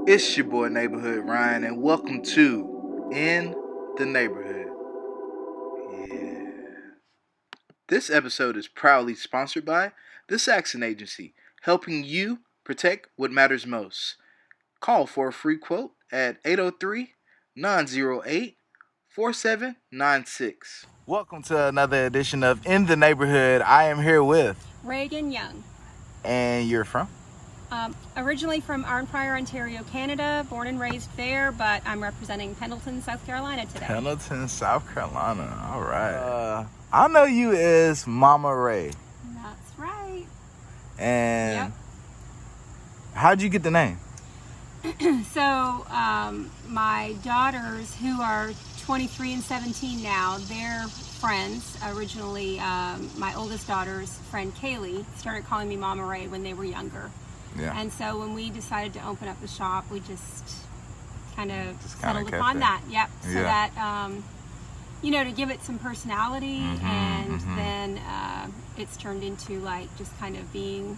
It's your boy Neighborhood Ryan, and welcome to In the Neighborhood. Yeah. This episode is proudly sponsored by the Saxon Agency, helping you protect what matters most. Call for a free quote at 803-908-4796. Welcome to another edition of In the Neighborhood. I am here with Reagan Young. And you're from? Originally from Arnprior, Ontario, Canada, born and raised there, but I'm representing Pendleton, South Carolina today. Pendleton, South Carolina. All right. I know you as MamaRae. That's right. And how'd you get the name? So my daughters, who are 23 and 17 now, they're friends. Originally, my oldest daughter's friend Kaylee started calling me MamaRae when they were younger. Yeah. And so when we decided to open up the shop, we just kind of settled kept upon it. that. Yep. So Yeah. that, to give it some personality, and then it's turned into like just kind of being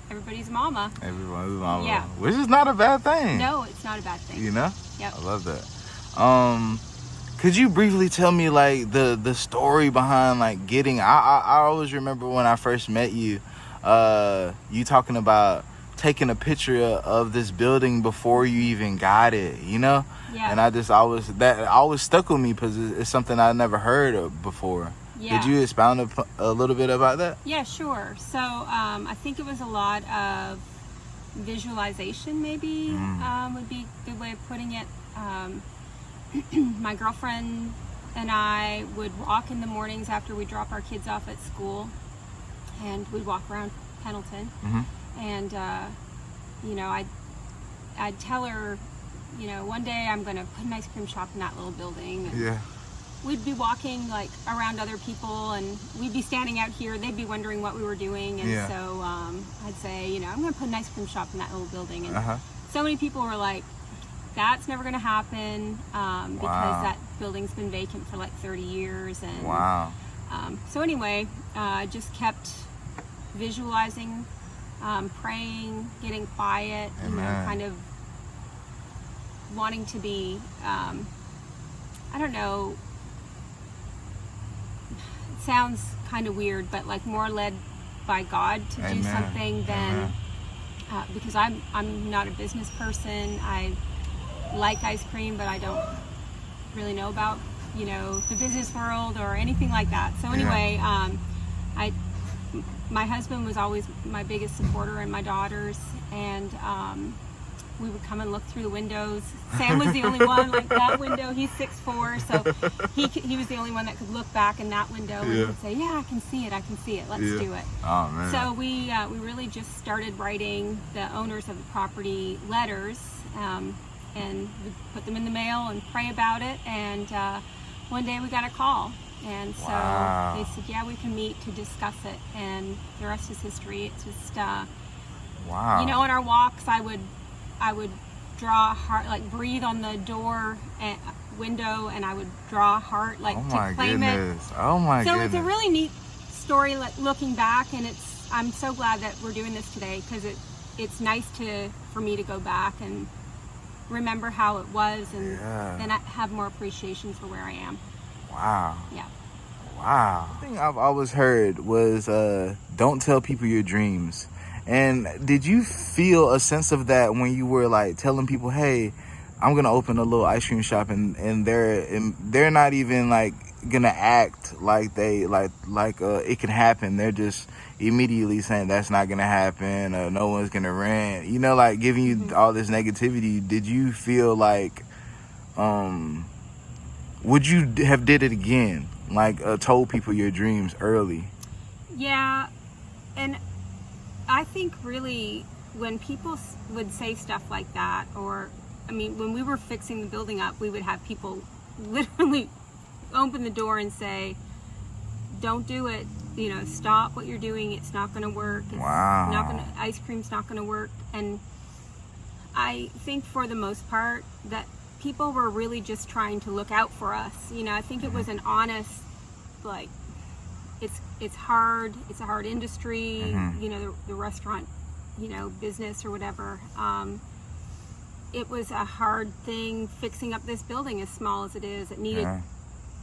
everybody's mama. Everyone's mama. Yeah. Which is not a bad thing. No, it's not a bad thing. You know? Yep. I love that. Could you briefly tell me like the story behind like getting I always remember when I first met you, you talking about taking a picture of this building before you even got it, you know? Yeah. And that always stuck with me because it's something I never heard of before. Yeah. Could you expound a little bit about that? Yeah, sure. So I think it was a lot of visualization, maybe would be a good way of putting it. My girlfriend and I would walk in the mornings after we drop our kids off at school, and we'd walk around Pendleton. And I'd tell her, one day I'm going to put an ice cream shop in that little building. And Yeah. we'd be walking like around other people, and we'd be standing out here. They'd be wondering what we were doing, and so I'd say, I'm going to put an ice cream shop in that little building. And so many people were like, "That's never going to happen," because that building's been vacant for like 30 years. And Wow. so anyway, I just kept visualizing, praying, getting quiet, kind of wanting to be, I don't know, it sounds kind of weird, but like more led by God to do something than, because I'm not a business person. I like ice cream, but I don't really know about, the business world or anything like that. So anyway, my husband was always my biggest supporter, and my daughters, and we would come and look through the windows. Sam was the only one, like that window, he's 6'4", so he was the only one that could look back in that window and would say, "Yeah, I can see it, let's do it." Oh, man. So we really just started writing the owners of the property letters, and we put them in the mail and pray about it. And one day we got a call, and so they said, "Yeah, we can meet to discuss it," and the rest is history. It's just on our walks I would draw a heart, like breathe on the door and window, and I would draw a heart, like to claim it. Oh my goodness. So it's a really neat story, like, looking back, and I'm so glad that we're doing this today, because it's nice for me to go back and remember how it was, and then I have more appreciation for where I am. Wow. Yeah. Wow. The thing I've always heard was don't tell people your dreams. And did you feel a sense of that when you were like telling people, "Hey, I'm gonna open a little ice cream shop," and they're not even like gonna act like they like it can happen. They're just immediately saying that's not gonna happen, no one's gonna rent, like giving you all this negativity. Did you feel like would you have did it again, like told people your dreams early? Yeah. And I think really when people would say stuff like that, or when we were fixing the building up, we would have people literally open the door and say, "Don't do it, stop what you're doing, it's not going to work, ice cream's not going to work." And I think for the most part that people were really just trying to look out for us. I think it was an honest, like, it's hard. It's a hard industry. The restaurant, business or whatever. it was a hard thing fixing up this building as small as it is. It needed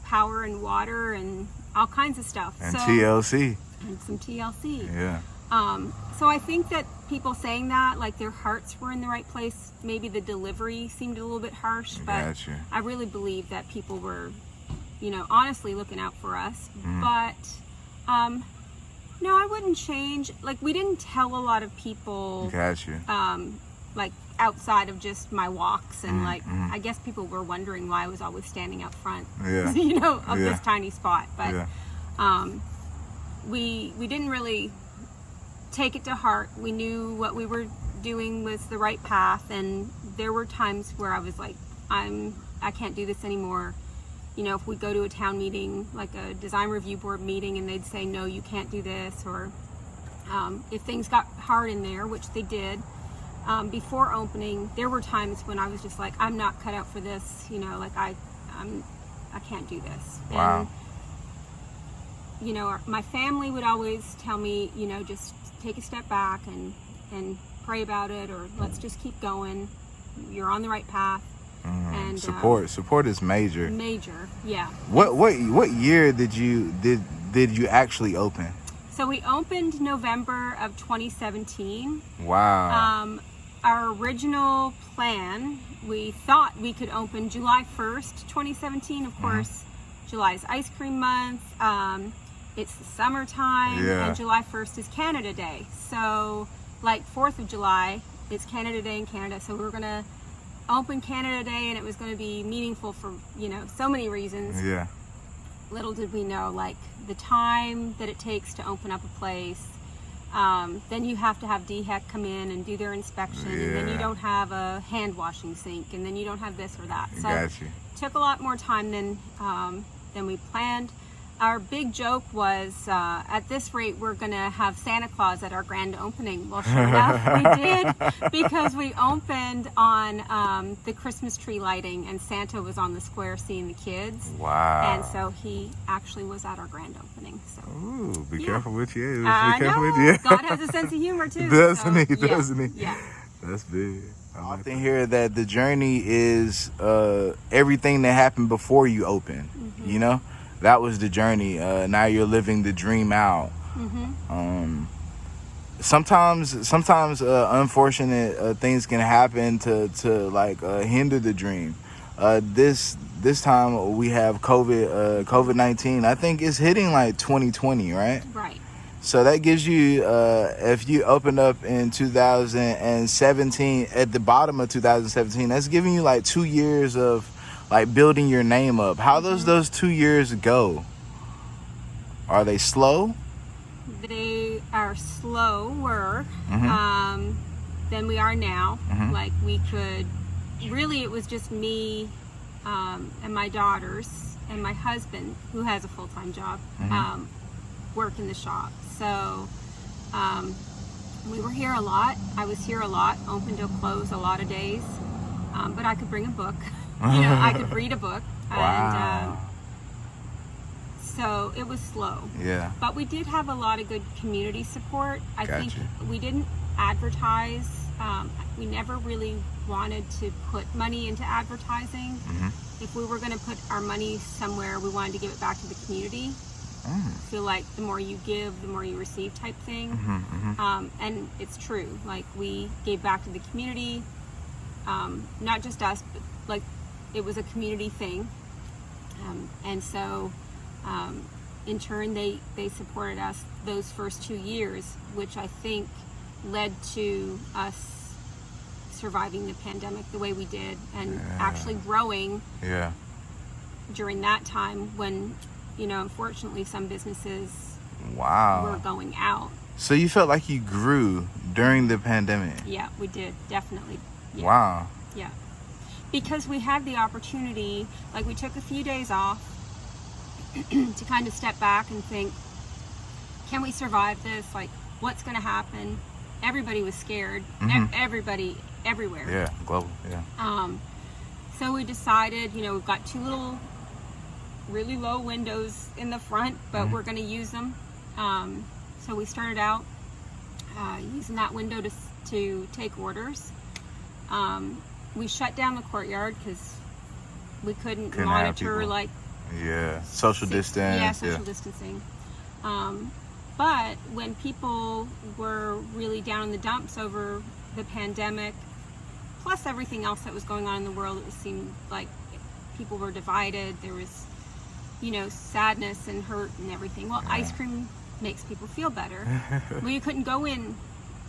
power and water and all kinds of stuff. And TLC. And some TLC. Yeah. So I think that people saying that, like their hearts were in the right place, maybe the delivery seemed a little bit harsh, but Gotcha. I really believe that people were, you know, honestly looking out for us. But no, I wouldn't change. Like, we didn't tell a lot of people, Gotcha. like outside of just my walks, and like I guess people were wondering why I was always standing out front, you know, of this tiny spot. But we didn't really take it to heart. We knew what we were doing was the right path, and there were times where I was like, I can't do this anymore. You know, if we go to a town meeting, like a design review board meeting, and they'd say, no, you can't do this, or if things got hard in there, which they did, before opening, there were times when I was just like, I'm not cut out for this, you know, like I can't do this. Wow. And, you know, my family would always tell me, you know, just take a step back and pray about it, or let's just keep going. You're on the right path. And support is major. Major, yeah. What year did you actually open? So we opened November of 2017. Wow. Our original plan, we thought we could open July 1st, 2017. Of course, July's ice cream month. It's the summertime, and July 1st is Canada Day. So, like 4th of July, it's Canada Day in Canada. So we were gonna open Canada Day, and it was going to be meaningful for, you know, so many reasons. Yeah. Little did we know, like, the time that it takes to open up a place. Then you have to have DHEC come in and do their inspection, and then you don't have a hand washing sink, and then you don't have this or that. So it took a lot more time than we planned. Our big joke was, at this rate, we're going to have Santa Claus at our grand opening. Well, sure enough, we did, because we opened on the Christmas tree lighting, and Santa was on the square seeing the kids. Wow. And so he actually was at our grand opening. So. Ooh, be careful with you. Be careful with you. God has a sense of humor, too. Doesn't he? Doesn't he? Yeah. That's big. I often hear that the journey is everything that happened before you open, you know? That was the journey. Now you're living the dream out. Sometimes unfortunate things can happen to like hinder the dream. This time we have COVID-19. I think it's hitting like 2020, right? Right. So that gives you, if you opened up in 2017, at the bottom of 2017, that's giving you like 2 years of like building your name up. How does those 2 years go? Are they slow? They are slower than we are now. Like, we could, really, it was just me and my daughters and my husband, who has a full-time job, work in the shop. So we were here a lot. I was here a lot, open till close a lot of days. But I could bring a book. You know, I could read a book. Wow. And so it was slow. Yeah. But we did have a lot of good community support. I think Gotcha. we didn't advertise. We never really wanted to put money into advertising. If we were going to put our money somewhere, we wanted to give it back to the community. I feel like the more you give, the more you receive type thing. And it's true. Like, we gave back to the community. Not just us, but like, it was a community thing. And so in turn, they supported us those first 2 years, which I think led to us surviving the pandemic the way we did, and actually growing during that time when, you know, unfortunately some businesses were going out. So you felt like you grew during the pandemic? Yeah, we did, definitely. Yeah. Wow. Yeah. Because we had the opportunity, like, we took a few days off to kind of step back and think, can we survive this? Like, what's going to happen? Everybody was scared. Everybody, everywhere. Yeah, global, yeah. So we decided, you know, we've got 2 little really low windows in the front, but we're going to use them. So we started using that window to take orders. we shut down the courtyard because we couldn't Couldn't have monitor people. like Social distance. Yeah, social distancing. But when people were really down in the dumps over the pandemic, plus everything else that was going on in the world, it seemed like people were divided. There was, sadness and hurt and everything. Well, ice cream makes people feel better. Well, you couldn't go in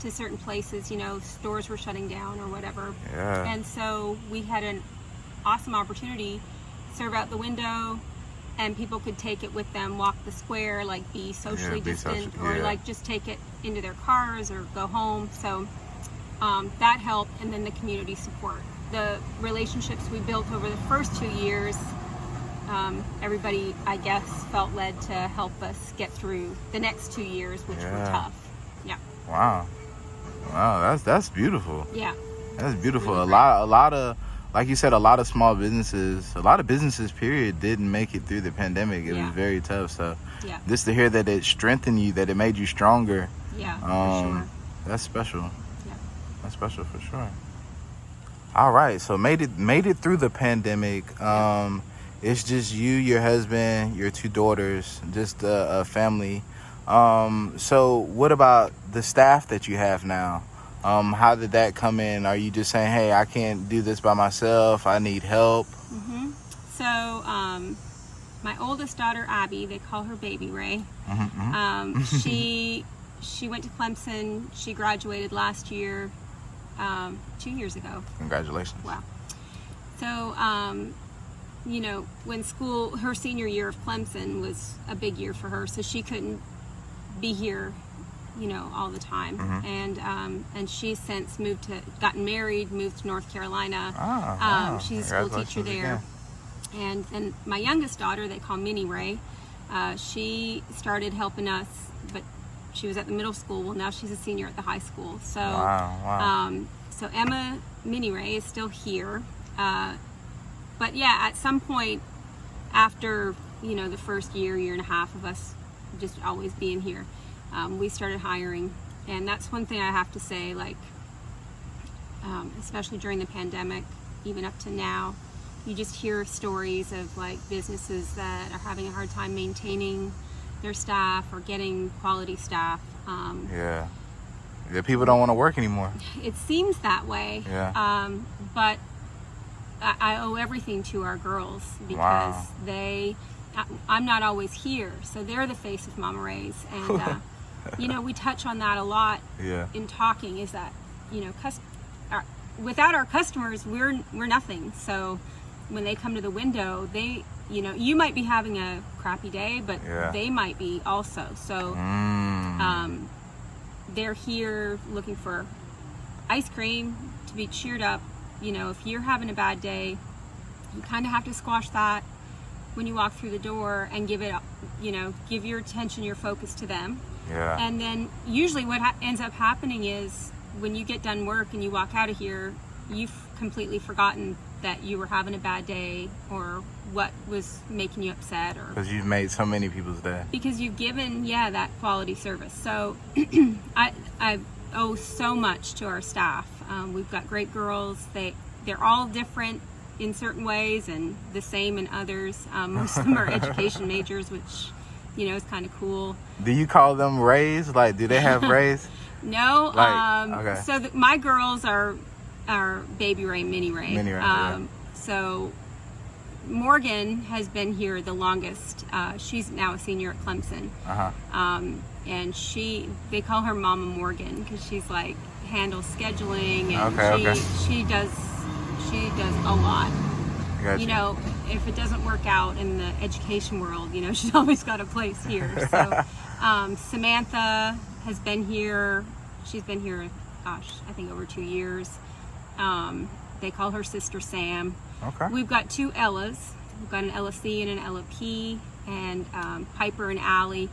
to certain places, stores were shutting down or whatever. Yeah. And so we had an awesome opportunity, serve out the window, and people could take it with them, walk the square, like be socially distant, or like just take it into their cars or go home. So that helped, and then the community support. The relationships we built over the first 2 years, everybody, I guess, felt led to help us get through the next 2 years, which were tough. Yeah. Wow, that's beautiful. Yeah. That's beautiful. Really a lot of, like you said, a lot of businesses, period, didn't make it through the pandemic. It was very tough. So just to hear that it strengthened you, that it made you stronger. Yeah, for sure. That's special. Yeah. That's special for sure. All right, so made it through the pandemic. It's just you, your husband, your 2 daughters, just a family. So what about the staff that you have now? How did that come in? Are you just saying, hey, I can't do this by myself, I need help? Mm-hmm. So my oldest daughter, Abby, they call her Baby Rae. She went to Clemson. She graduated last year, 2 years ago. Congratulations. Wow. So, when her senior year of Clemson was a big year for her, so she couldn't be here, all the time. And she's since gotten married, moved to North Carolina. She's a school teacher there. Again. And my youngest daughter, they call MamaRae, she started helping us, but she was at the middle school. Well, now she's a senior at the high school. So, so Emma MamaRae is still here. But yeah, at some point after, the first year and a half of us just always being here, we started hiring. And that's one thing I have to say, like, especially during the pandemic, even up to now, you just hear stories of like businesses that are having a hard time maintaining their staff or getting quality staff. Yeah, people don't want to work anymore. It seems that way. Yeah. But I owe everything to our girls because I'm not always here, so they're the face of MamaRae's, and we touch on that a lot in talking. Is that without our customers, we're nothing. So when they come to the window, they you might be having a crappy day, but they might be also. So they're here looking for ice cream to be cheered up. If you're having a bad day, you kind of have to squash that when you walk through the door and give your attention, your focus to them. Yeah. And then usually what ends up happening is when you get done work and you walk out of here, you've completely forgotten that you were having a bad day or what was making you upset, or because you've made so many people's day. Because you've given that quality service. So I owe so much to our staff. We've got great girls. They're all different in certain ways and the same in others. Most of them are education majors, which is kind of cool. Do you call them Raes? Like, do they have Raes? No. Okay. So my girls are Baby Rae, MamaRae. So Morgan has been here the longest. She's now a senior at Clemson. And they call her Mama Morgan because she's like handles scheduling, and she does a lot. Gotcha. If it doesn't work out in the education world, she's always got a place here. So Samantha has been here. She's been here, I think over 2 years. They call her Sister Sam. Okay. We've got 2 Ellas. We've got an Ella C and an Ella P, and Piper and Allie.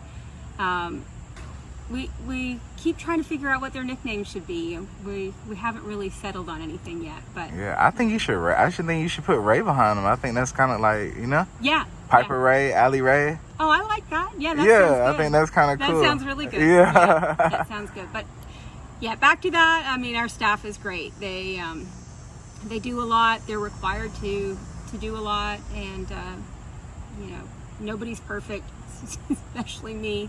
We keep trying to figure out what their nicknames should be. We haven't really settled on anything yet, but I think you should. I should think you should put Rae behind them. I think that's kind of like Piper Rae, Allie Rae. Oh, I like that. Yeah, that sounds good. I think that's kind of cool. That sounds really good. Yeah, that sounds good. But back to that. I mean, our staff is great. They They do a lot. They're required to do a lot, and you know, nobody's perfect, especially me.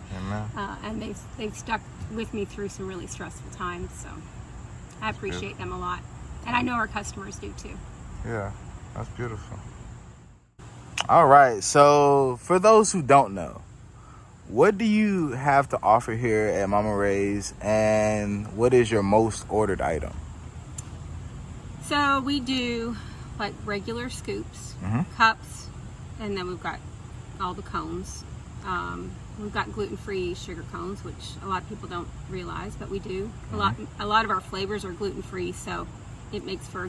And they've stuck with me through some really stressful times. So I appreciate them a lot, and I know our customers do too. Yeah, that's beautiful. All right, so for those who don't know, what do you have to offer here at MamaRae's, and what is your most ordered item? So we do like regular scoops, cups, and then we've got all the cones. We've got gluten-free sugar cones, which a lot of people don't realize, but we do. A lot of our flavors are gluten-free, so it makes for a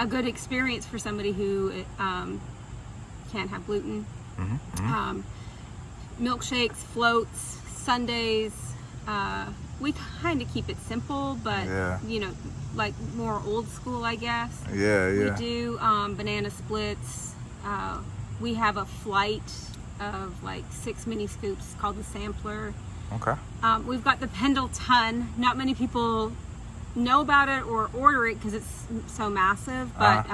good experience for somebody who can't have gluten. Milkshakes, floats, sundaes. We kind of keep it simple, but you know, like more old school, I guess. We do banana splits. We have a flight of like 6 mini scoops called the sampler. We've got the Pendleton. Not many people know about it or order it because it's so massive, but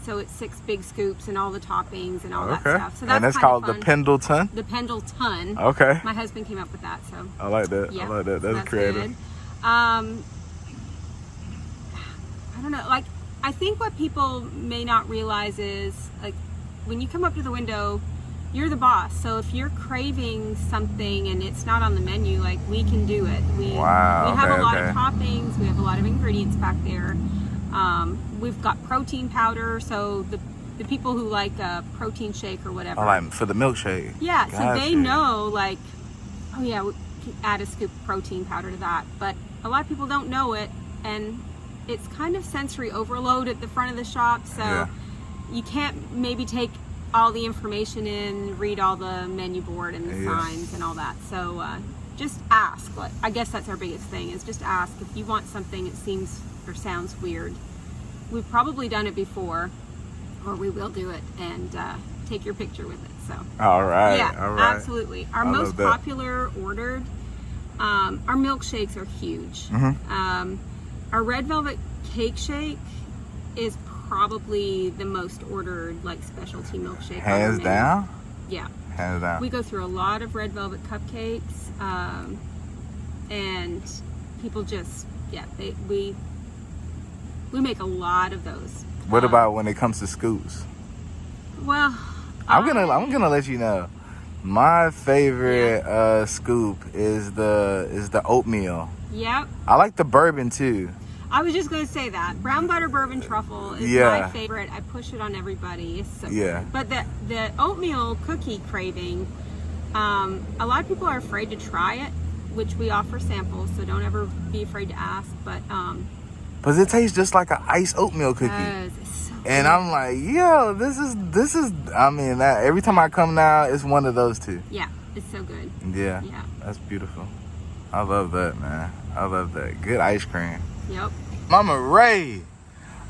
so it's 6 big scoops and all the toppings and all that stuff. So that's and it's called the Pendleton. The Pendleton. My husband came up with that, so I like that. I like that. That's creative. Good. I don't know. Like, I think what people may not realize is, like, when you come up to the window, you're the boss. So if you're craving something and it's not on the menu, like, we can do it. We have a lot of toppings. We have a lot of ingredients back there. We've got protein powder, so the people who like a protein shake or whatever. Like for the milkshake. Yeah, so they know, like, oh yeah, we can add a scoop of protein powder to that. But a lot of people don't know it, and it's kind of sensory overload at the front of the shop, so you can't maybe take all the information in, read all the menu board and the signs and all that. So just ask. Like, I guess that's our biggest thing, is just ask. If you want something that seems or sounds weird, we've probably done it before, or we will do it, and take your picture with it. So all right. Absolutely. Our most popular ordered, our milkshakes are huge. Our red velvet cake shake is probably the most ordered, like, specialty milkshake. Hands down? Yeah. Hands down. We go through a lot of red velvet cupcakes, and people just, we make a lot is. What about when it comes to scoops? Well, I'm gonna let you know. My favorite scoop is the oatmeal. Yep. I like the bourbon too. I was just gonna say that brown butter bourbon truffle is my favorite. I push it on everybody. It's so good. But the oatmeal cookie craving, a lot of people are afraid to try it, which we offer samples, so don't ever be afraid to ask. But it tastes just like an iced oatmeal cookie. It's so and good. I'm like, yo, this is. I mean, that every time I come now, it's one of those two. Yeah, it's so good. Yeah, that's beautiful. I love that, man. I love that. Good ice cream. Yep. MamaRae,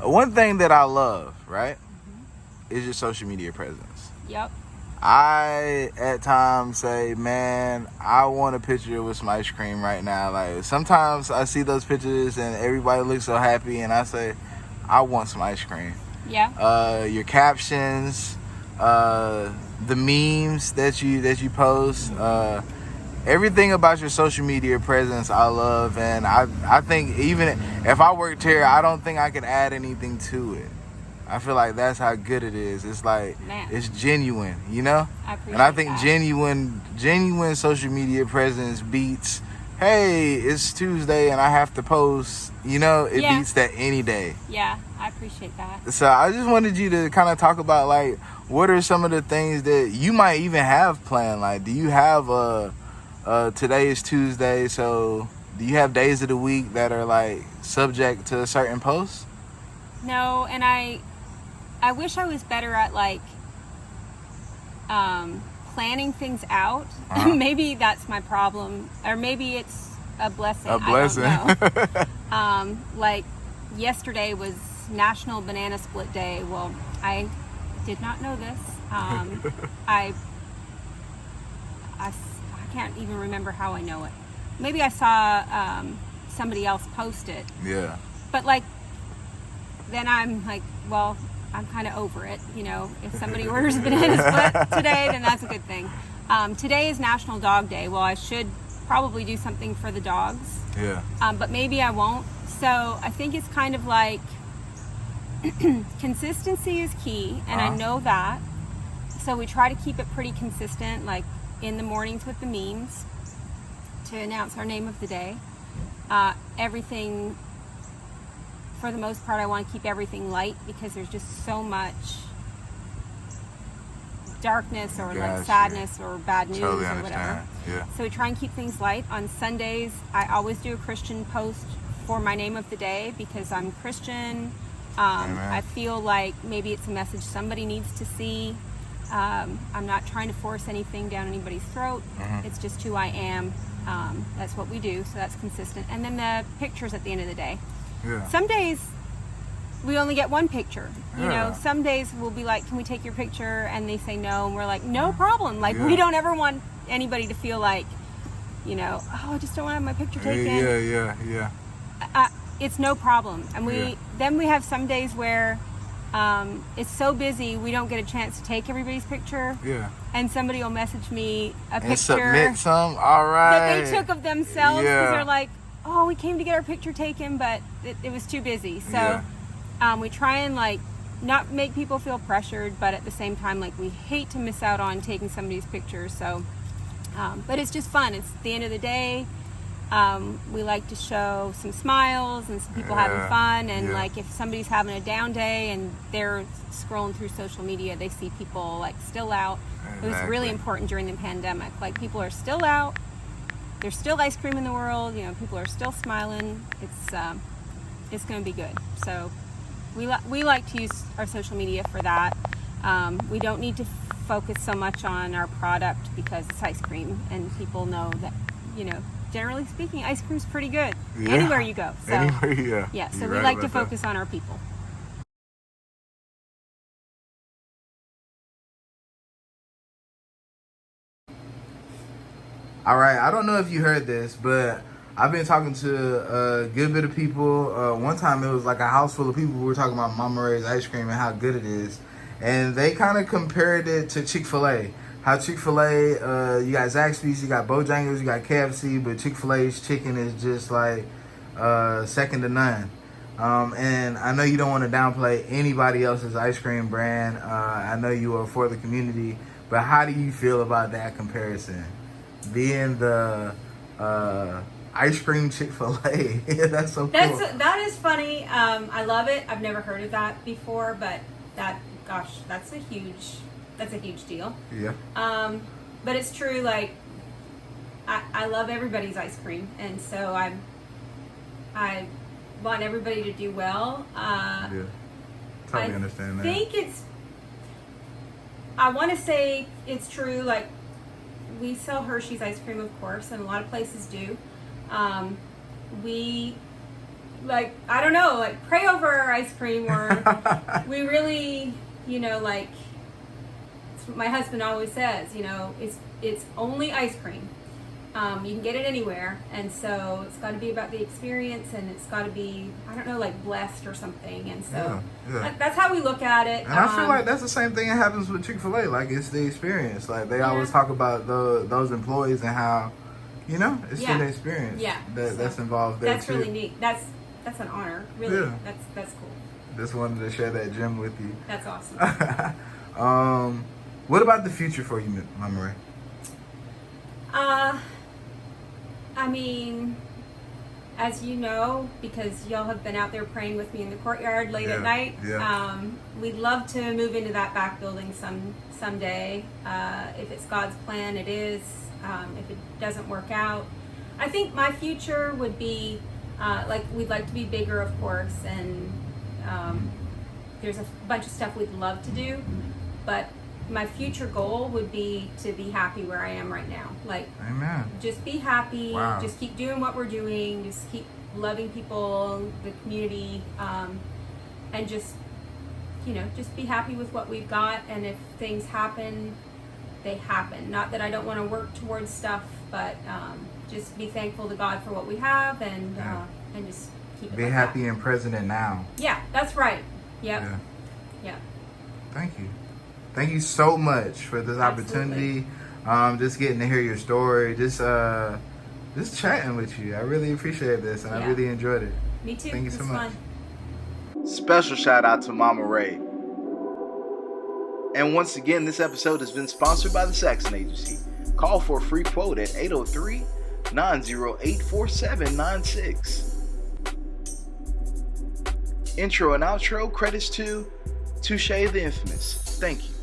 one thing that I love, right, is your social media presence. Yep. I at times say, man, I want a picture with some ice cream right now. Like, sometimes I see those pictures and everybody looks so happy, and I say, I want some ice cream. Yeah. Your captions, the memes that you post, everything about your social media presence I love, and I think even if I worked here, I don't think I could add anything to it. I feel like that's how good it is. It's like, it's genuine, you know? And I think genuine social media presence beats, hey, it's Tuesday and I have to post, you know? It beats that any day. Yeah, I appreciate that. So I just wanted you to kind of talk about, like, what are some of the things that you might even have planned? Like, do you have today is Tuesday, so do you have days of the week that are, like, subject to certain posts? No, and I wish I was better at, like, planning things out. Maybe that's my problem, or maybe it's a blessing. I don't know. Like, yesterday was National Banana Split Day. Well, I did not know this. I can't even remember how I know it. Maybe I saw somebody else post it. Yeah. But, like, then I'm like, well, I'm kind of over it. You know, if somebody orders a banana split today, then that's a good thing. Today is National Dog Day. Well, I should probably do something for the dogs. Yeah. But maybe I won't. So I think it's kind of like consistency is key, and I know that. So we try to keep it pretty consistent, like in the mornings with the memes to announce our name of the day. Everything, for the most part, I want to keep everything light because there's just so much darkness or like sadness or bad news or whatever. Yeah. So we try and keep things light. On Sundays, I always do a Christian post for my name of the day because I'm Christian. I feel like maybe it's a message somebody needs to see. I'm not trying to force anything down anybody's throat. It's just who I am. That's what we do, so that's consistent. And then the pictures at the end of the day. Yeah. Some days we only get one picture. You know, some days we'll be like, can we take your picture? And they say no, and we're like, no problem. Like, we don't ever want anybody to feel like, you know, oh, I just don't want to have my picture taken. Yeah. It's no problem. And then we have some days where it's so busy we don't get a chance to take everybody's picture. Yeah. And somebody will message me a picture and submit some. All right. that they took of themselves because they're like, oh, we came to get our picture taken, but it was too busy. So we try and like not make people feel pressured, but at the same time, like we hate to miss out on taking somebody's picture. So, but it's just fun. It's the end of the day. We like to show some smiles and some people having fun, and like if somebody's having a down day and they're scrolling through social media, they see people like still out. It was really important during the pandemic. Like people are still out. There's still ice cream in the world. You know, people are still smiling. It's going to be good. So we like to use our social media for that. We don't need to focus so much on our product because it's ice cream, and people know that, you know, generally speaking, ice cream's pretty good anywhere you go. So, anywhere, so we like to focus on our people. All right, I don't know if you heard this, but I've been talking to a good bit of people. One time it was like a house full of people who were talking about MamaRae's ice cream and how good it is. And they kind of compared it to Chick-fil-A. How Chick-fil-A, you got Zaxby's, you got Bojangles, you got KFC, but Chick-fil-A's chicken is just like second to none. And I know you don't want to downplay anybody else's ice cream brand. I know you are for the community, but how do you feel about that comparison? Being the ice cream Chick-fil-A. That's so cool. That is funny. I love it. I've never heard of that before, but that's a huge deal. Yeah. But it's true. Like I love everybody's ice cream, and so I want everybody to do well. Totally understand that. I want to say it's true. Like we sell Hershey's ice cream, of course, and a lot of places do. We I don't know, like pray over our ice cream, or we really, you know, like my husband always says, you know, it's only ice cream. You can get it anywhere, and so it's got to be about the experience, and it's got to be, I don't know, like blessed or something. And so that's how we look at it. And I feel like that's the same thing that happens with Chick-fil-A. Like it's the experience. Like they always talk about those employees and how, you know, it's still the experience. That's involved there. That's really neat. That's an honor. Really, that's cool. Just wanted to share that gem with you. That's awesome. What about the future for you, MamaRae? I mean, as you know, because y'all have been out there praying with me in the courtyard late at night, we'd love to move into that back building someday. If it's God's plan, it is. If it doesn't work out, I think my future would be we'd like to be bigger, of course, and there's a bunch of stuff we'd love to do, but my future goal would be to be happy where I am right now. Like, amen. Just be happy. Wow. Just keep doing what we're doing. Just keep loving people, the community, and just, you know, just be happy with what we've got. And if things happen, they happen. Not that I don't want to work towards stuff, but just be thankful to God for what we have, and just keep it Be like happy that. and present in now. Yeah, that's right. Yep. Yeah. Yeah. Thank you. Thank you so much for this opportunity. Just getting to hear your story. Just chatting with you. I really appreciate this, and I really enjoyed it. Me too. Thank you so much. Fun. Special shout out to MamaRae. And once again, this episode has been sponsored by the Saxon Agency. Call for a free quote at 803-908-4796. Intro and outro credits to Touche the Infamous. Thank you.